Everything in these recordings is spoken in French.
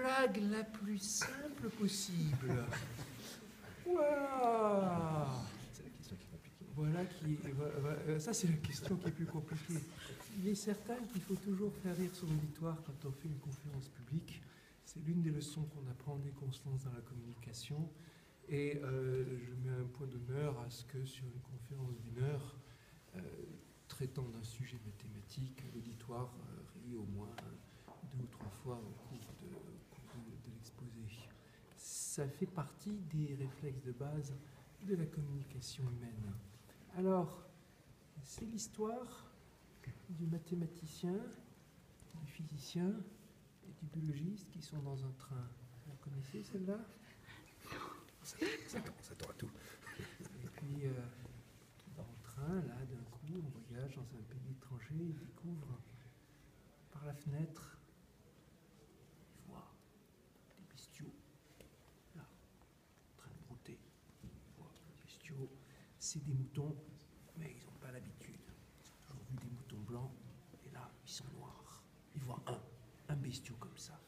blague la plus simple possible. Voilà. C'est la question qui est compliquée. Voilà, ça c'est la question qui est plus compliquée. Il est certain qu'il faut toujours faire rire son auditoire quand on fait une conférence publique. C'est l'une des leçons qu'on apprend dès qu'on se lance dans la communication. Et je mets un point d'honneur à ce que sur une conférence d'une heure, traitant d'un sujet mathématique, l'auditoire rit au moins 2 ou 3 fois au cours de l'exposé. Ça fait partie des réflexes de base de la communication humaine. Alors, c'est l'histoire du mathématicien, du physicien et du biologiste qui sont dans un train. Vous connaissez celle-là? Ça t'aura tout. Et puis, dans le train, là, d'un coup, on voyage dans un pays étranger, il découvre par la fenêtre, il voit des bestiaux, là, en train de brouter. Il voit des bestiaux, c'est des moutons, mais ils n'ont pas l'habitude. Ils ont toujours vu des moutons blancs, et là, ils sont noirs. Il voit un bestiau comme ça.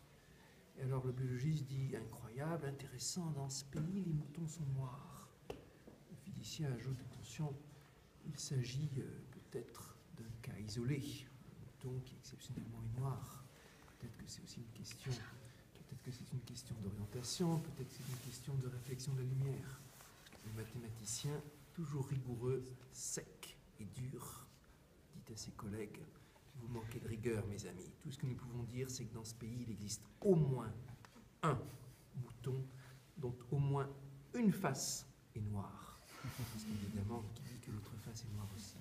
Et alors le biologiste dit, incroyable, intéressant, dans ce pays, les moutons sont noirs. Le physicien ajoute, attention, il s'agit peut-être d'un cas isolé, un mouton qui exceptionnellement est noir. Peut-être que c'est aussi une question, peut-être que c'est une question d'orientation, peut-être que c'est une question de réflexion de la lumière. Le mathématicien, toujours rigoureux, sec et dur, dit à ses collègues, vous manquez de rigueur, mes amis. Tout ce que nous pouvons dire, c'est que dans ce pays, il existe au moins un mouton dont au moins une face est noire. Parce qu'évidemment, qui dit que l'autre face est noire aussi?